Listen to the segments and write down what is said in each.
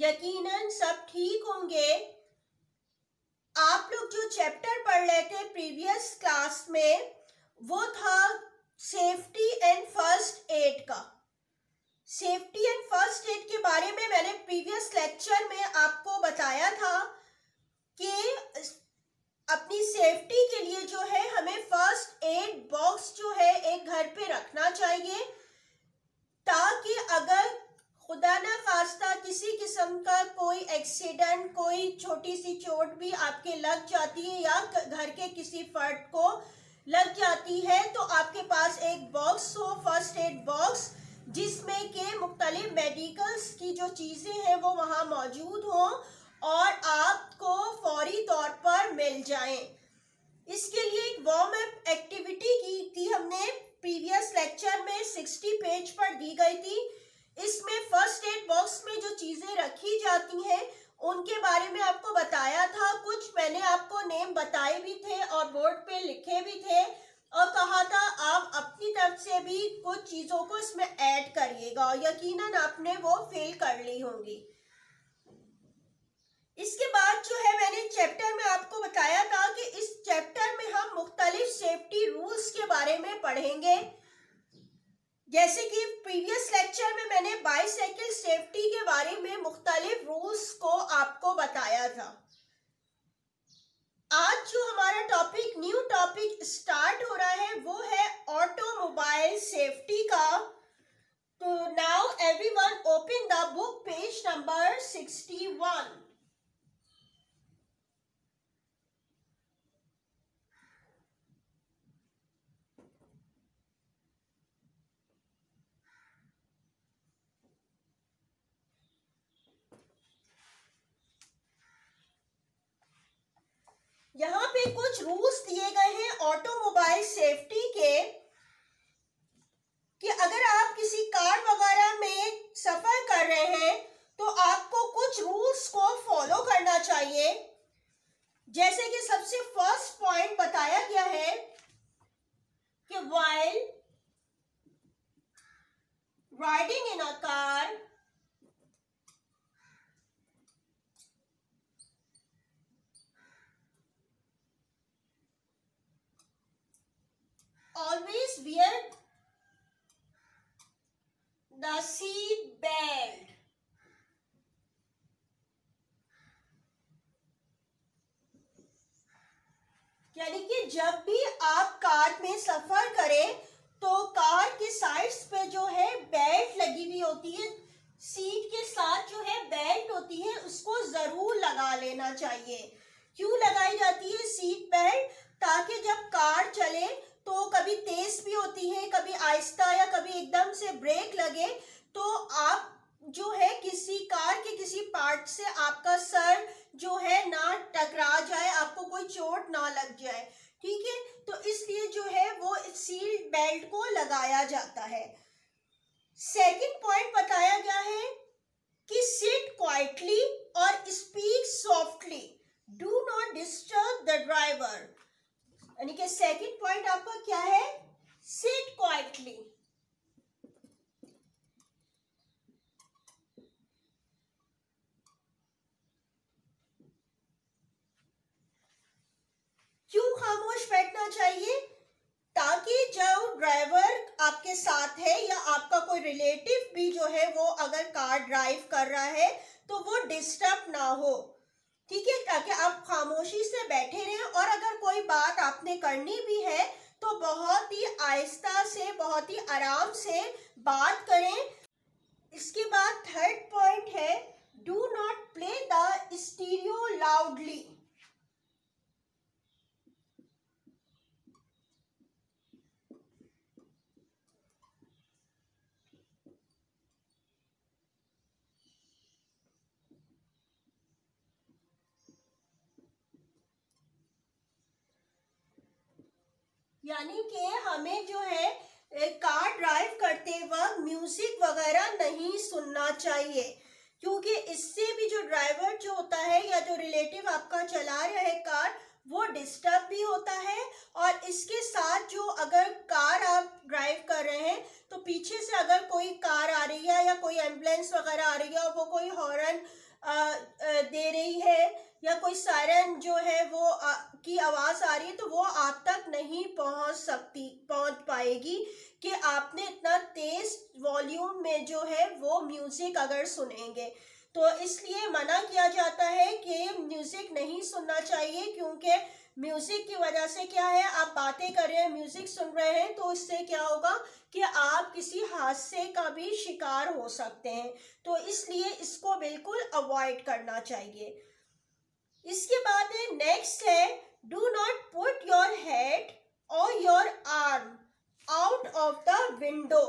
यकीनन सब ठीक होंगे। आप लोग जो चैप्टर पढ़ रहे थे प्रीवियस क्लास में वो था सेफ्टी एंड फर्स्ट एड का। सेफ्टी एंड फर्स्ट एड के बारे में मैंने प्रीवियस लेक्चर में आपको बताया था कि अपनी सेफ्टी के लिए जो है हमें फर्स्ट एड बॉक्स जो है एक घर पे रखना चाहिए, ताकि अगर खुदा ना खास्ता किसी किस्म का कोई एक्सीडेंट, कोई छोटी सी चोट भी आपके लग जाती है या घर के किसी फर्द को लग जाती है तो आपके पास एक बॉक्स हो, फर्स्ट एड बॉक्स, जिसमें के मुख्तलिफ मेडिकल्स की जो चीज़ें हैं वो वहाँ मौजूद हों और आपको फौरी तौर पर मिल जाएं। इसके लिए एक वार्म अप एक्टिविटी की थी हमने प्रीवियस लेक्चर में, 60 पेज पर दी गई थी। इसमें फर्स्ट एड बॉक्स में जो चीज़ें रखी जाती हैं उनके बारे में आपको बताया था। कुछ मैंने आपको नेम बताए भी थे और बोर्ड पे लिखे भी थे और कहा था आप अपनी तरफ से भी कुछ चीज़ों को इसमें ऐड करिएगा और यकीनन आपने वो फिल कर ली होंगी। इसके बाद जो है मैंने चैप्टर में आपको बताया था कि इस चैप्टर में हम मुख्तलिफ सेफ्टी रूल्स के बारे में पढ़ेंगे। जैसे कि प्रीवियस लेक्चर में मैंने बाइसाइकिल सेफ्टी के बारे में मुख्तलिफ रूल्स को आपको बताया था। आज जो हमारा टॉपिक, न्यू टॉपिक स्टार्ट हो रहा है वो है ऑटोमोबाइल सेफ्टी का। तो now everyone open the book, page number 61। यहाँ पे कुछ रूल्स दिए गए हैं ऑटोमोबाइल सेफ्टी के कि अगर आप किसी कार वगैरह में सफर कर रहे हैं तो आपको कुछ रूल्स को फॉलो करना चाहिए। जैसे कि सबसे फर्स्ट पॉइंट बताया गया है कि while riding in a car always wear the seat belt। यानी कि जब भी आप कार में सफर करें तो कार के साइड्स पे जो है बेल्ट लगी हुई होती है, सीट के साथ जो है बेल्ट होती है उसको जरूर लगा लेना चाहिए। क्यों लगाई जाती है सीट बेल्ट? ताकि जब कार चले तो कभी तेज भी होती है, कभी आहिस्ता या कभी एकदम से ब्रेक लगे तो आप जो है किसी कार के किसी पार्ट से आपका सर जो है ना टकरा जाए, आपको कोई चोट ना लग जाए। ठीक है, तो इसलिए जो है वो सीट बेल्ट को लगाया जाता है। सेकंड पॉइंट बताया गया है कि सिट क्वाइटली और speak softly, do not disturb the driver. यानी कि सेकंड पॉइंट आपका क्या है? Sit quietly. क्यों खामोश बैठना चाहिए? ताकि जो ड्राइवर आपके साथ है या आपका कोई रिलेटिव भी जो है वो अगर कार ड्राइव कर रहा है तो वो डिस्टर्ब ना हो। ठीक है, ताकि आप खामोशी से बैठे रहें और अगर कोई बात आपने करनी भी है तो बहुत ही आहिस्ता से, बहुत ही आराम से बात करें। इसके बाद थर्ड पॉइंट है do not play the stereo loudly. यानी कि हमें जो है कार ड्राइव करते वक्त म्यूजिक वगैरह नहीं सुनना चाहिए, क्योंकि इससे भी जो ड्राइवर जो होता है या जो रिलेटिव आपका चला रहा है कार, वो डिस्टर्ब भी होता है। और इसके साथ जो अगर कार आप ड्राइव कर रहे हैं तो पीछे से अगर कोई कार आ रही है या कोई एम्बुलेंस वगैरह आ रही है और वो कोई हॉर्न दे रही है या कोई सायरन जो है वो की आवाज़ आ रही है, तो वो आप तक नहीं पहुंच पाएगी कि आपने इतना तेज वॉल्यूम में जो है वो म्यूजिक अगर सुनेंगे। तो इसलिए मना किया जाता है कि म्यूजिक नहीं सुनना चाहिए, क्योंकि म्यूजिक की वजह से क्या है, आप बातें कर रहे हैं, म्यूजिक सुन रहे हैं, तो इससे क्या होगा कि आप किसी हादसे का भी शिकार हो सकते हैं। तो इसलिए इसको बिल्कुल अवॉइड करना चाहिए। इसके बाद है नेक्स्ट है, do not put your head और your arm out of the window.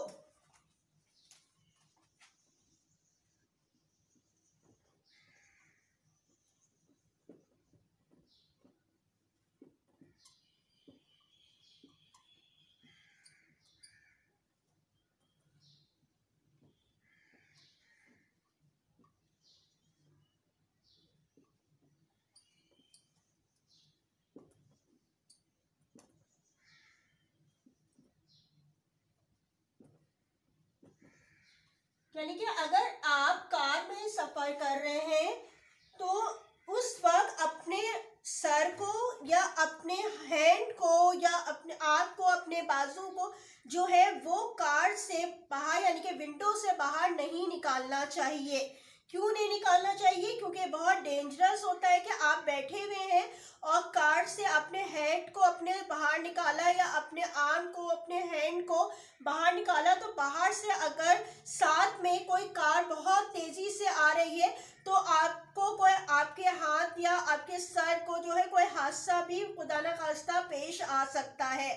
यानी कि अगर आप कार में सफर कर रहे हैं तो उस वक्त अपने सर को या अपने हैंड को या अपने हाथ को, अपने बाजू को जो है वो कार से बाहर यानी कि विंडो से बाहर नहीं निकालना चाहिए। क्यों नहीं निकालना चाहिए? क्योंकि बहुत डेंजरस होता है कि आप बैठे हुए हैं और कार से अपने हेड को अपने बाहर निकाला या अपने आर्म को, अपने हैंड को बाहर निकाला, तो बाहर से अगर साथ में कोई कार बहुत तेजी से आ रही है तो आपको कोई आपके हाथ या आपके सर को जो है कोई हादसा भी खुदा न खास्ता पेश आ सकता है,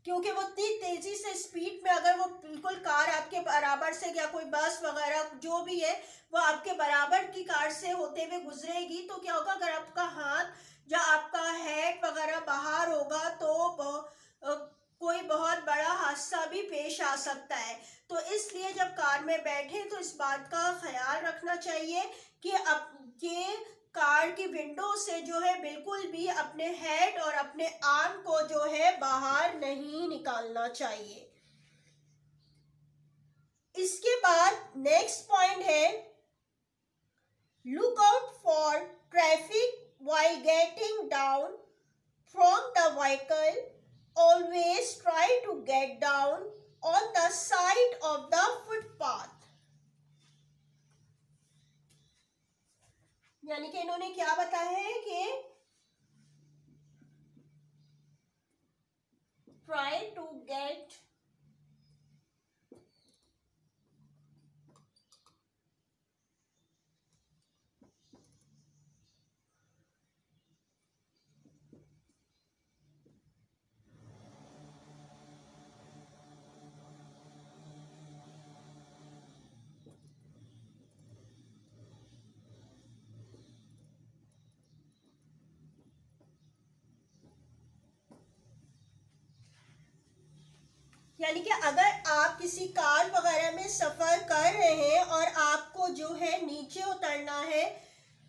क्योंकि वो इतनी तेजी से स्पीड में अगर वो बिल्कुल कार आपके बराबर से या कोई बस वगैरह जो भी है वो आपके बराबर की कार से होते हुए गुजरेगी, तो क्या होगा, अगर आपका हाथ या आपका हेड वगैरह बाहर होगा तो कोई बहुत बड़ा हादसा भी पेश आ सकता है। तो इसलिए जब कार में बैठे तो इस बात का ख्याल रखना चाहिए कि अब ये कार की विंडो से जो है बिल्कुल भी अपने हेड और अपने आर्म को जो है बाहर नहीं निकालना चाहिए। इसके बाद नेक्स्ट पॉइंट है, look out for traffic while getting down from the vehicle. Always try to get down on the side of the footpath। यानी कि इन्होंने क्या बताया है कि try to get यानी कि अगर आप किसी कार वगैरह में सफर कर रहे हैं और आपको जो है नीचे उतरना है,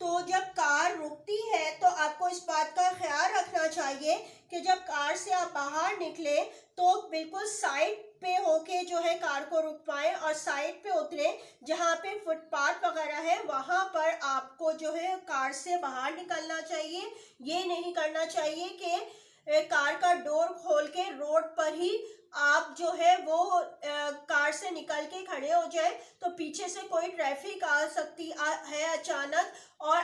तो जब कार रुकती है तो आपको इस बात का ख्याल रखना चाहिए कि जब कार से आप बाहर निकले तो बिल्कुल साइड पे होके जो है कार को रुक पाए और साइड पे उतरे, जहाँ पे फुटपाथ वगैरह है वहां पर आपको जो है कार से बाहर निकलना चाहिए। ये नहीं करना चाहिए कि कार का डोर खोल के रोड पर ही आप जो है वो कार से निकल के खड़े हो जाए, तो पीछे से कोई ट्रैफिक आ सकती है अचानक और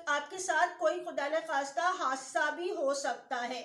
आपके साथ कोई खुदा न खास्ता हादसा भी हो सकता है।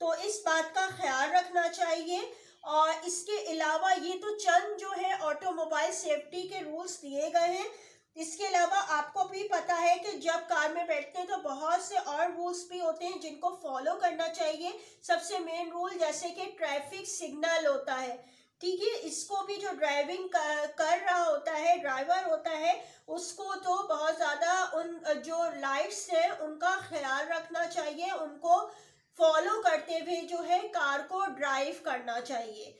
तो इस बात का ख्याल रखना चाहिए। और इसके अलावा ये तो चंद जो है ऑटोमोबाइल सेफ्टी के रूल्स दिए गए हैं। इसके अलावा आपको भी पता है कि जब कार में बैठते हैं तो बहुत से और रूल्स भी होते हैं जिनको फॉलो करना चाहिए। सबसे मेन रूल जैसे कि ट्रैफिक सिग्नल होता है, ठीक है, इसको भी जो ड्राइविंग कर रहा होता है, ड्राइवर होता है, उसको तो बहुत ज़्यादा उन जो लाइट्स हैं उनका ख्याल रखना चाहिए, उनको फॉलो करते हुए जो है कार को ड्राइव करना चाहिए,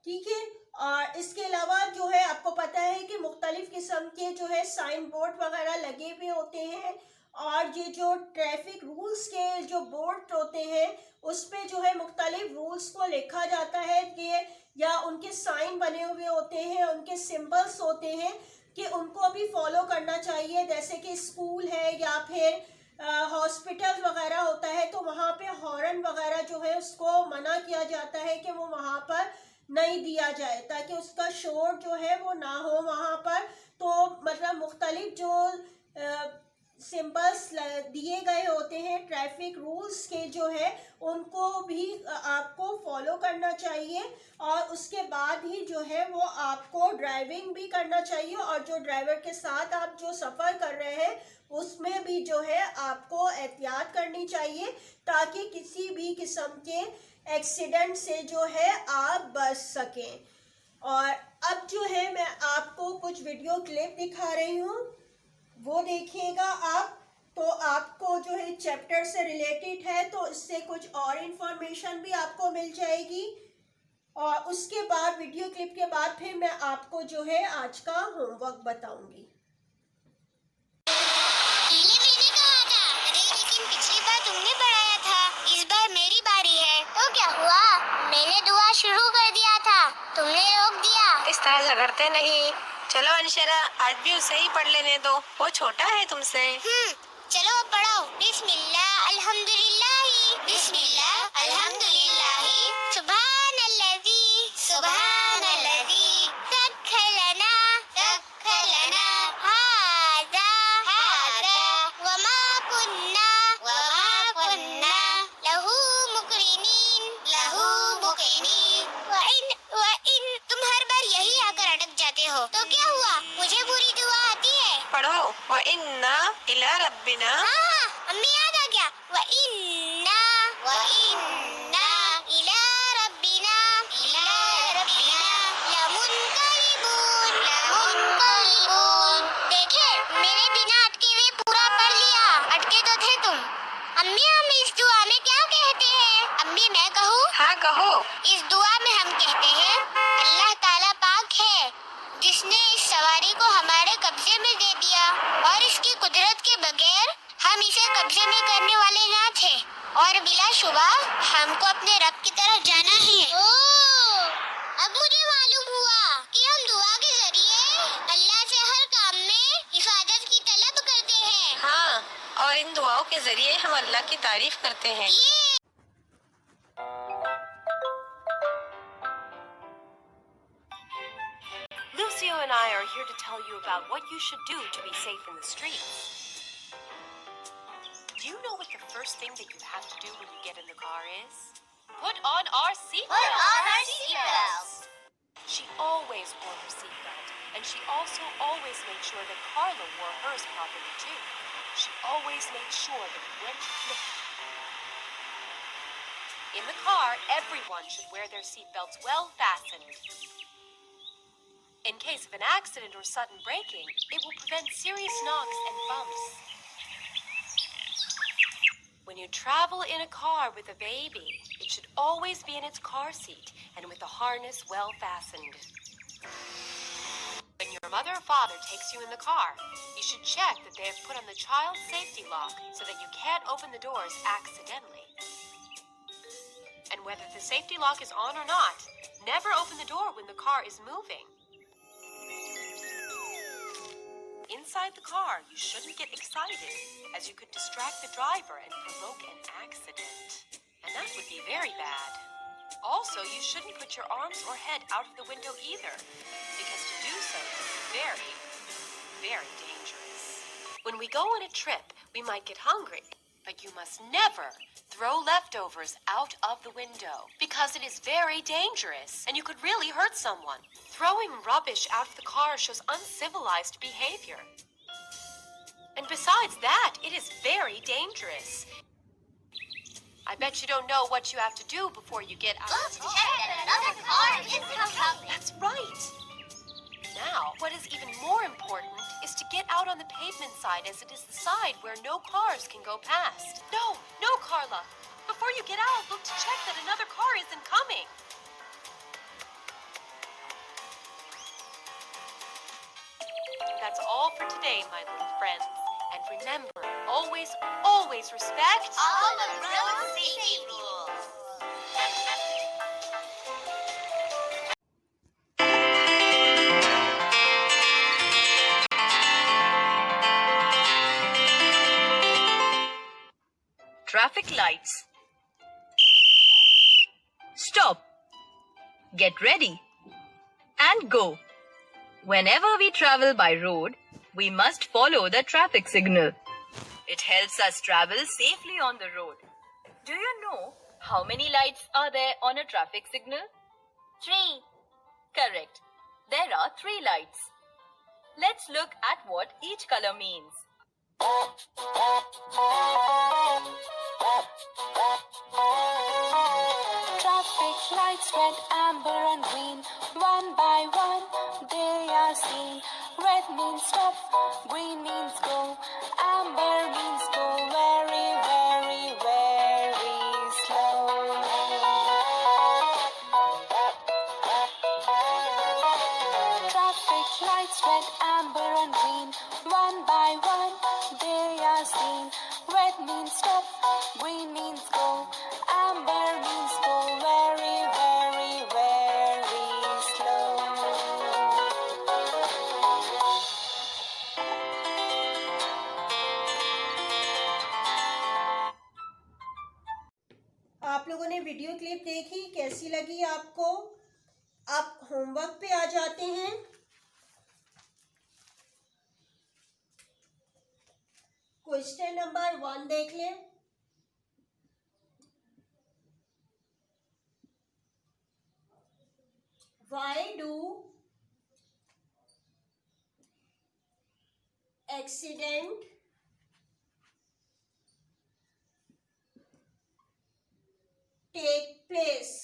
ठीक है। और इसके अलावा जो है आपको पता है कि मुख्तलिफ किस्म के जो है साइन बोर्ड वगैरह लगे हुए होते हैं और ये जो ट्रैफिक रूल्स के जो बोर्ड होते हैं उस पे जो है मुख्तलिफ रूल्स को लिखा जाता है कि या उनके साइन बने हुए होते हैं, उनके सिंबल्स होते हैं। कि उनको भी फॉलो करना चाहिए। जैसे कि स्कूल है या फिर हॉस्पिटल वगैरह होता है तो वहाँ पे हॉर्न वगैरह जो है उसको मना किया जाता है कि वो वहाँ पर नहीं दिया जाए, ताकि उसका शोर जो है वो ना हो वहाँ पर। तो मतलब मुख्तलिफ जो सिंबल्स दिए गए होते हैं ट्रैफिक रूल्स के जो है उनको भी आपको फॉलो करना चाहिए, और उसके बाद ही जो है वो आपको ड्राइविंग भी करना चाहिए। और जो ड्राइवर के साथ आप जो सफ़र कर रहे हैं उसमें भी जो है आपको एहतियात करनी चाहिए, ताकि किसी भी किस्म के एक्सीडेंट से जो है आप बच सकें। और अब जो है मैं आपको कुछ वीडियो क्लिप दिखा रही हूँ, वो देखिएगा आप। तो आपको जो है चैप्टर से रिलेटेड है तो इससे कुछ और इंफॉर्मेशन भी आपको मिल जाएगी। और उसके बाद वीडियो क्लिप के बाद फिर मैं आपको जो है आज का होमवर्क बताऊंगी। मैंने कहा था, अरे लेकिन पिछली बार तुमने पढ़ाया था, इस बार मेरी बारी है। तो क्या हुआ? मैंने दुआ शुरू कर दिया था, तुमने रोक दिया। इस तरह झगड़ते नहीं। चलो अंशरा, आज भी उसे ही पढ़ लेने दो, वो छोटा है तुमसे। चलो अब पढ़ाओ। बिस्मिल्लाह अल्हम्दुलिल्लाही, बिस्मिल्लाह अल्हम्दुलिल्लाही, सुब्हानल्लज़ी, सुब्हानल्लज़ी, सख्खलना, सख्खलना, हाज़ा, हाज़ा, वमा कुन्ना, वमा कुन्ना, लहू मुक़रिनीन, लहू मुक़रिनीन, व इन। तुम हर बार यही आकर अटक जाते हो, तो क्या हुआ? मुझे बुरी दुआ आती है। पढ़ो, व इन्ना इला रब्बिना। हाँ, अम्मी याद आ गया। व इन्ना इला रब्बिना, इला रब्बिना लमुनक़लिबून, लमुनक़लिबून। देखे, मैंने बिना अटके हुए पूरा पढ़ लिया। अटके तो थे तुम। अम्मी, हम इस दुआ में क्या कहते हैं? अम्मी, मैं कहूँ? हाँ कहो। इस दुआ में हम कहते हैं, अल्लाह ताला पाक है जिसने इस सवारी को हमारे कब्जे में दे दिया, और इसकी कुदरत के बगैर हम इसे कब्जे में करने वाले ना थे, और बिलाशुबा हमको अपने रब की तरफ जाना है। अब मुझे मालूम हुआ कि हम दुआ के जरिए अल्लाह से हर काम में हिफाजत की तलब करते हैं। हाँ, और इन दुआओं के जरिए हम अल्लाह की तारीफ करते हैं। Lucio and I are here to tell you about what you should do to be safe in the streets. Do you know what the first thing that you have to do when you get in the car is? Put on our seatbelts. She always wore her seatbelt, and she also always made sure that Carla wore hers properly too. She always made sure that when she... In the car, everyone should wear their seatbelts well fastened. In case of an accident or sudden braking, it will prevent serious knocks and bumps. When you travel in a car with a baby, it should always be in its car seat and with the harness well fastened. When your mother or father takes you in the car, you should check that they have put on the child safety lock so that you can't open the doors accidentally. And whether the safety lock is on or not, never open the door when the car is moving. Inside the car, you shouldn't get excited, as you could distract the driver and provoke an accident. And that would be very bad. Also, you shouldn't put your arms or head out of the window either, because to do so is very, very dangerous. When we go on a trip, we might get hungry, but you must never throw leftovers out of the window, because it is very dangerous and you could really hurt someone. Throwing rubbish out of the car shows uncivilized behavior. And besides that, it is very dangerous. I bet you don't know what you have to do before you get out. Let's check that another car is coming. That's right. Now, what is even more important is to get out on the pavement side, as it is the side where no cars can go past. No, Carla. Before you get out, look to check that another car isn't coming. That's all for today, my little friends. And remember, always, always respect All the road safety rules. traffic lights. Stop. Get ready. And go. Whenever we travel by road, we must follow the traffic signal. It helps us travel safely on the road. Do you know how many lights are there on a traffic signal? 3. Correct. There are 3 lights. Let's look at what each color means. Traffic lights red, amber and green. One by one they are seen. Red means stop, green means go. Amber means go very, very, very slow. Traffic lights red, amber and green. One by one they are seen. Red means stop, green means go. Amber means go very, very, very slow. आप लोगों ने video clip देखी, कैसी लगी आपको? आप homework पे आ जाते हैं। क्वेश्चन नंबर 1 देख लें। Why do accident take place?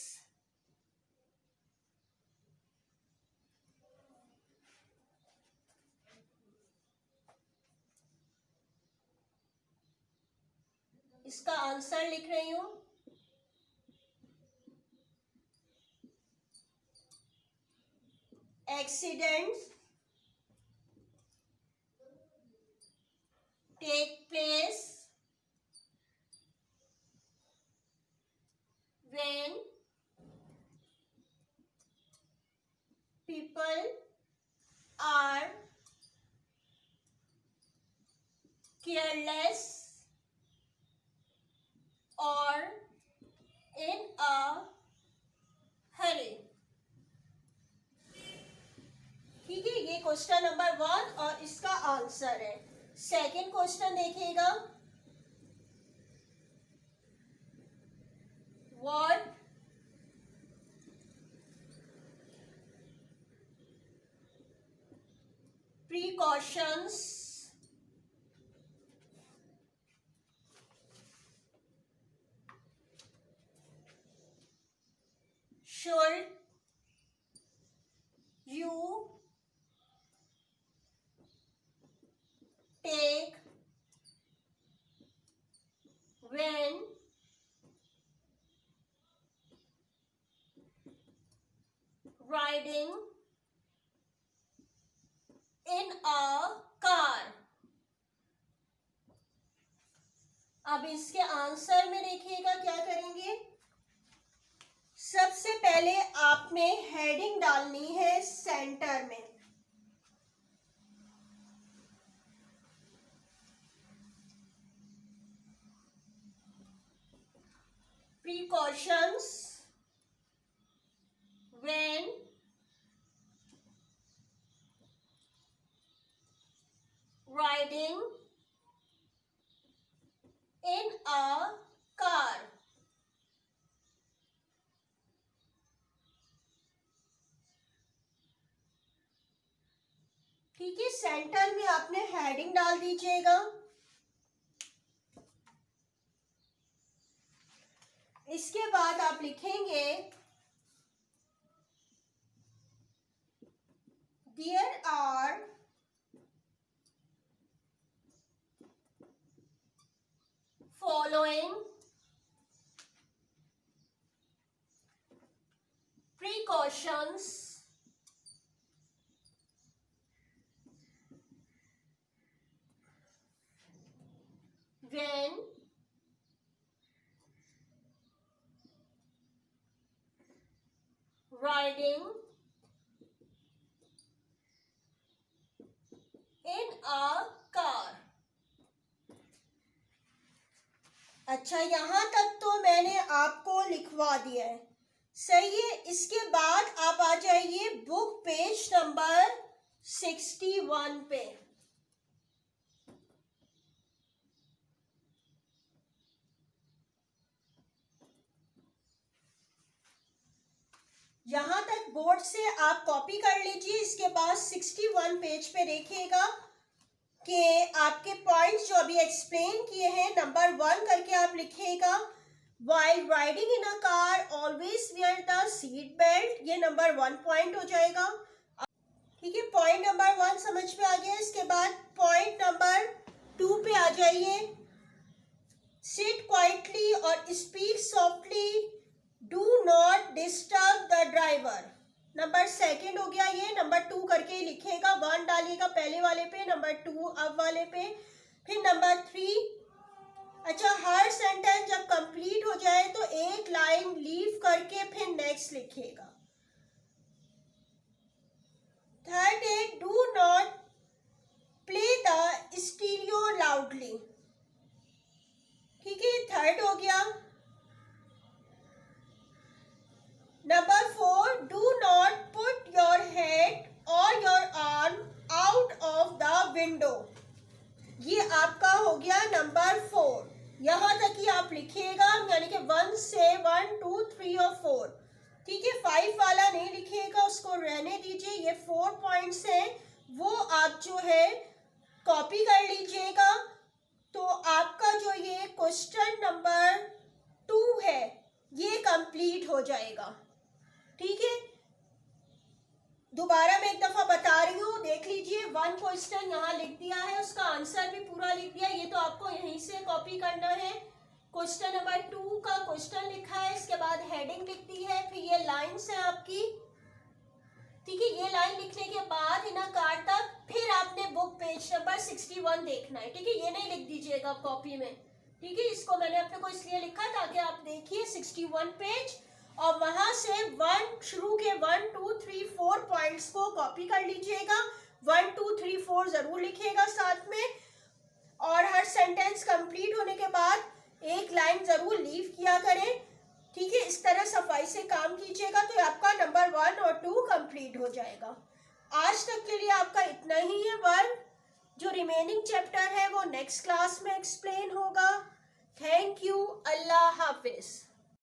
इसका आंसर लिख रही हूं। Accidents take place when people are careless or in a hurry. ठीक है, ये क्वेश्चन नंबर 1 और इसका आंसर है। सेकंड क्वेश्चन देखिएगा। What precautions should you take when riding in a car? अब इसके आंसर में देखिएगा क्या करेंगे। सबसे पहले आपने हेडिंग डालनी है सेंटर में। Precautions when riding in a car. ठीक है, सेंटर में आपने हेडिंग डाल दीजिएगा। इसके बाद आप लिखेंगे There are following precautions when riding in a car. अच्छा, यहाँ तक तो मैंने आपको लिखवा दिया है, सही है। इसके बाद आप आ जाइए बुक पेज नंबर 61 पे। यहाँ तक बोर्ड से आप कॉपी कर लीजिए। इसके बाद 61 पेज पे देखिएगा कि आपके पॉइंट्स जो अभी एक्सप्लेन किए हैं, नंबर 1 करके आप लिखिएगा। While riding in a car, always wear the seat belt। ये नंबर 1 पॉइंट हो जाएगा। ठीक है, पॉइंट नंबर 1 समझ में आ गया। इसके बाद पॉइंट नंबर 2 पे आ जाइए। Sit quietly और speak softly। Do not disturb the driver। Number 2 हो गया ये, नंबर 2 करके लिखेगा। 1 डालिएगा पहले वाले पे, नंबर 2 अब वाले पे, फिर नंबर 3। अच्छा, हर सेंटेंस जब कंप्लीट हो जाए तो एक लाइन लीव करके फिर नेक्स्ट लिखिएगा। 3rd है, do not play the stereo loudly. ठीक है, 3rd हो गया। Number 4, do not put your head और your arm out of the window. ये आपका हो गया नंबर 4। यहाँ तक ही आप लिखिएगा, यानी कि 1 से 1, 2, 3 और 4। ठीक है, 5 वाला नहीं लिखिएगा, उसको रहने दीजिए। ये 4 पॉइंट्स हैं, वो आप जो है कॉपी कर लीजिएगा। तो आपका जो ये क्वेश्चन नंबर 2 है ये कंप्लीट हो जाएगा। ठीक है, दोबारा मैं एक दफा बता रही हूँ, देख लीजिए। 1 क्वेश्चन यहाँ लिख दिया है, उसका आंसर भी पूरा लिख दिया। ये तो आपको यहीं से कॉपी करना है। क्वेश्चन नंबर 2 का क्वेश्चन लिखा है, इसके बाद हेडिंग लिख दी है, फिर ये लाइन्स है आपकी। ठीक है, ये लाइन लिखने के बाद इन कार तक फिर आपने बुक पेज नंबर 61 देखना है। ठीक है, ये नहीं लिख दीजिएगा कॉपी में। ठीक है, इसको मैंने अपने को इसलिए लिखा ताकि आप देखिए 61 पेज, और वहां से 1 शुरू के 1, 2, 3, 4 पॉइंट्स को कॉपी कर लीजिएगा। 1, 2, 3, 4 जरूर लिखिएगा साथ में, और हर सेंटेंस कंप्लीट होने के बाद एक लाइन जरूर लीव किया करें। ठीक है, इस तरह सफाई से काम कीजिएगा तो आपका नंबर 1 और 2 कंप्लीट हो जाएगा। आज तक के लिए आपका इतना ही है वर्क। जो रिमेनिंग चैप्टर है वो नेक्स्ट क्लास में एक्सप्लेन होगा। Thank you, Allah Hafiz.